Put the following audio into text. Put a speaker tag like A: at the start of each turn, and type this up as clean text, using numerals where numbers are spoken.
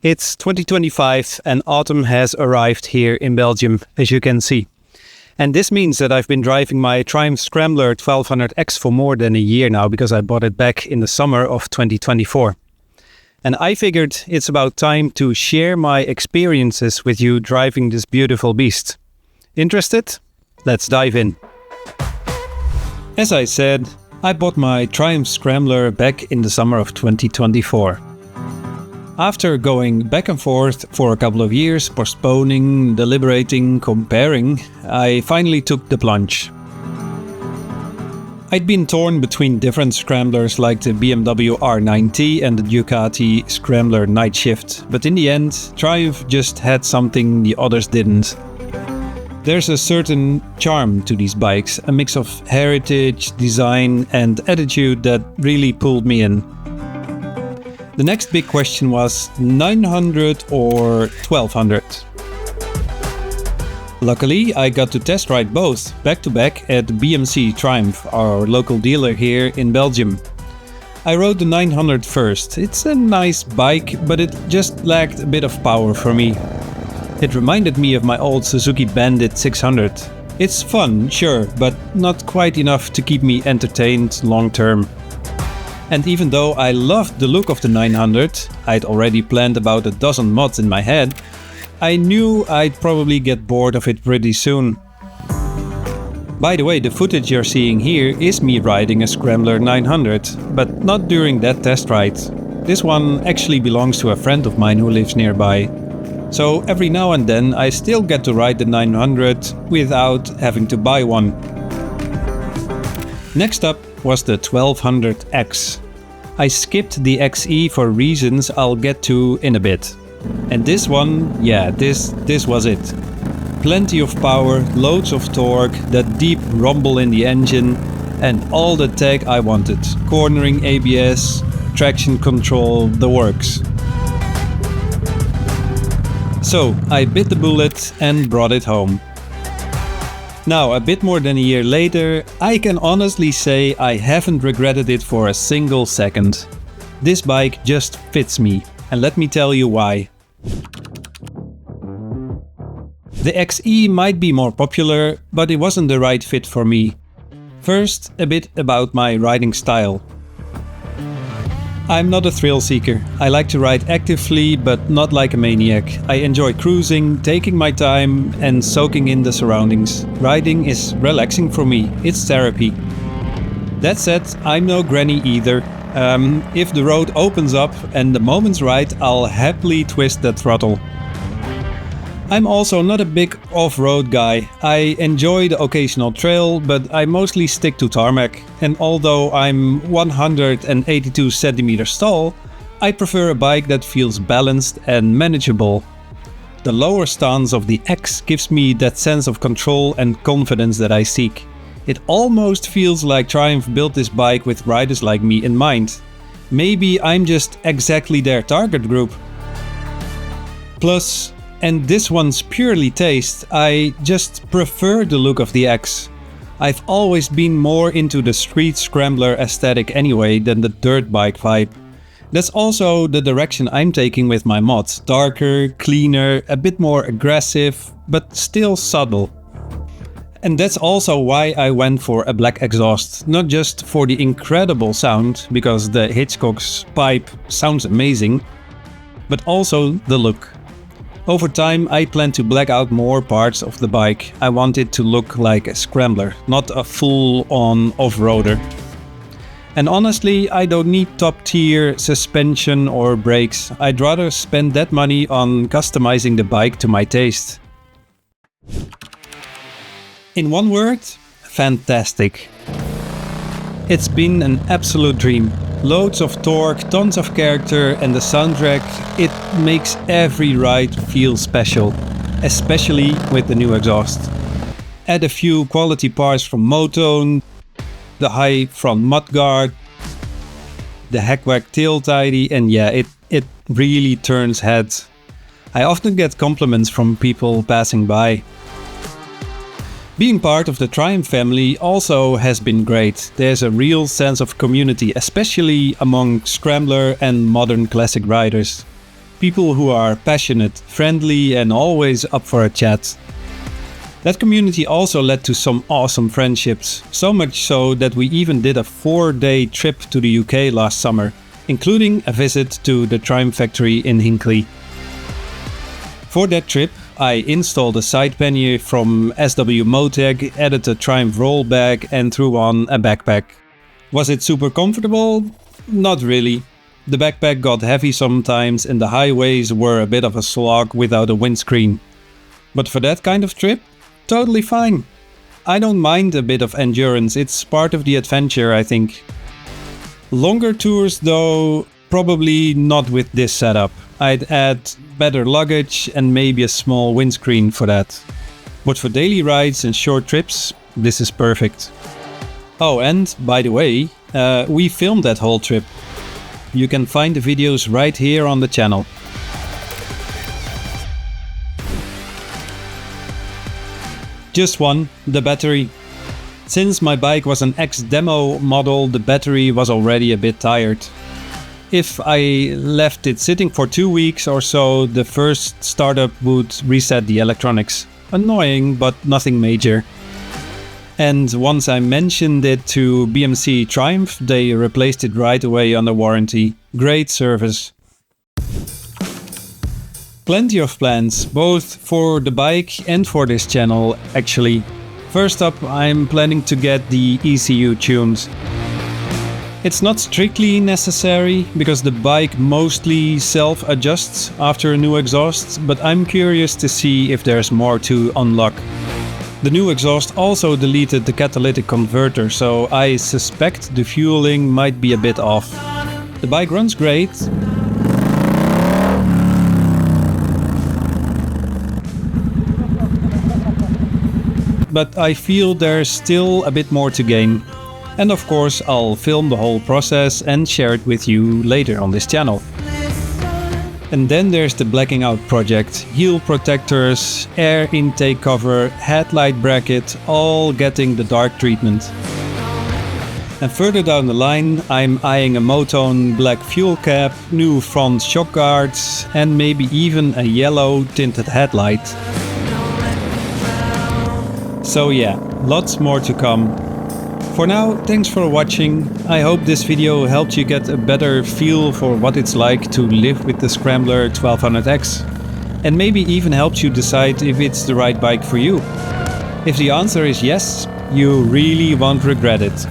A: It's 2025 and autumn has arrived here in Belgium, as you can see. And this means that I've been driving my Triumph Scrambler 1200X for more than a year now, because I bought it back in the summer of 2024. And I figured it's about time to share my experiences with you driving this beautiful beast. Interested? Let's dive in. As I said, I bought my Triumph Scrambler back in the summer of 2024. After going back and forth for a couple of years, postponing, deliberating, comparing, I finally took the plunge. I'd been torn between different scramblers like the BMW R9T and the Ducati Scrambler Night Shift, but in the end, Triumph just had something the others didn't. There's a certain charm to these bikes, a mix of heritage, design and attitude that really pulled me in. The next big question was 900 or 1200. Luckily, I got to test ride both back to back at BMC Triumph, our local dealer here in Belgium. I rode the 900 first. It's a nice bike, but it just lacked a bit of power for me. It reminded me of my old Suzuki Bandit 600. It's fun, sure, but not quite enough to keep me entertained long term. And even though I loved the look of the 900, I'd already planned about a dozen mods in my head, I knew I'd probably get bored of it pretty soon. By the way, the footage you're seeing here is me riding a Scrambler 900, but not during that test ride. This one actually belongs to a friend of mine who lives nearby. So every now and then I still get to ride the 900 without having to buy one. Next up was the 1200X. I skipped the XE for reasons I'll get to in a bit. And this one, yeah, this was it. Plenty of power, loads of torque, that deep rumble in the engine, and all the tech I wanted. Cornering ABS, traction control, the works. So I bit the bullet and brought it home. Now, a bit more than a year later, I can honestly say I haven't regretted it for a single second. This bike just fits me, and let me tell you why. The XE might be more popular, but it wasn't the right fit for me. First, a bit about my riding style. I'm not a thrill seeker. I like to ride actively, but not like a maniac. I enjoy cruising, taking my time and soaking in the surroundings. Riding is relaxing for me. It's therapy. That said, I'm no granny either. If the road opens up and the moment's right, I'll happily twist the throttle. I'm also not a big off-road guy. I enjoy the occasional trail, but I mostly stick to tarmac. And although I'm 182 centimeters tall, I prefer a bike that feels balanced and manageable. The lower stance of the X gives me that sense of control and confidence that I seek. It almost feels like Triumph built this bike with riders like me in mind. Maybe I'm just exactly their target group. Plus, and this one's purely taste, I just prefer the look of the X. I've always been more into the street scrambler aesthetic anyway than the dirt bike vibe. That's also the direction I'm taking with my mods. Darker, cleaner, a bit more aggressive, but still subtle. And that's also why I went for a black exhaust. Not just for the incredible sound, because the Hitchcox pipe sounds amazing, but also the look. Over time, I plan to black out more parts of the bike. I want it to look like a scrambler, not a full-on off-roader. And honestly, I don't need top-tier suspension or brakes. I'd rather spend that money on customizing the bike to my taste. In one word, fantastic. It's been an absolute dream. Loads of torque, tons of character, and the soundtrack, it makes every ride feel special, especially with the new exhaust. Add a few quality parts from Motone, the high front mudguard, the Hinckley tail tidy, and yeah, it really turns heads. I often get compliments from people passing by. Being part of the Triumph family also has been great. There's a real sense of community, especially among Scrambler and modern classic riders. People who are passionate, friendly and always up for a chat. That community also led to some awesome friendships, so much so that we even did a 4-day trip to the UK last summer, including a visit to the Triumph factory in Hinckley. For that trip, I installed a side pannier from SW Motone, added a Triumph roll bag and threw on a backpack. Was it super comfortable? Not really. The backpack got heavy sometimes and the highways were a bit of a slog without a windscreen. But for that kind of trip, totally fine. I don't mind a bit of endurance, it's part of the adventure, I think. Longer tours though, probably not with this setup. I'd add better luggage and maybe a small windscreen for that. But for daily rides and short trips, this is perfect. Oh, and by the way, we filmed that whole trip. You can find the videos right here on the channel. Just one, the battery. Since my bike was an X demo model, the battery was already a bit tired. If I left it sitting for 2 weeks or so, the first startup would reset the electronics. Annoying, but nothing major. And once I mentioned it to BMC Triumph, they replaced it right away under warranty. Great service. Plenty of plans, both for the bike and for this channel, actually. First up, I'm planning to get the ECU tuned. It's not strictly necessary, because the bike mostly self-adjusts after a new exhaust, but I'm curious to see if there's more to unlock. The new exhaust also deleted the catalytic converter, so I suspect the fueling might be a bit off. The bike runs great. But I feel there's still a bit more to gain. And of course I'll film the whole process and share it with you later on this channel. And then there's the blacking out project. Heel protectors, air intake cover, headlight bracket, all getting the dark treatment. And further down the line I'm eyeing a Motone black fuel cap, new front shock guards and maybe even a yellow tinted headlight. So yeah, lots more to come. For now, thanks for watching. I hope this video helped you get a better feel for what it's like to live with the Scrambler 1200X. And maybe even helps you decide if it's the right bike for you. If the answer is yes, you really won't regret it.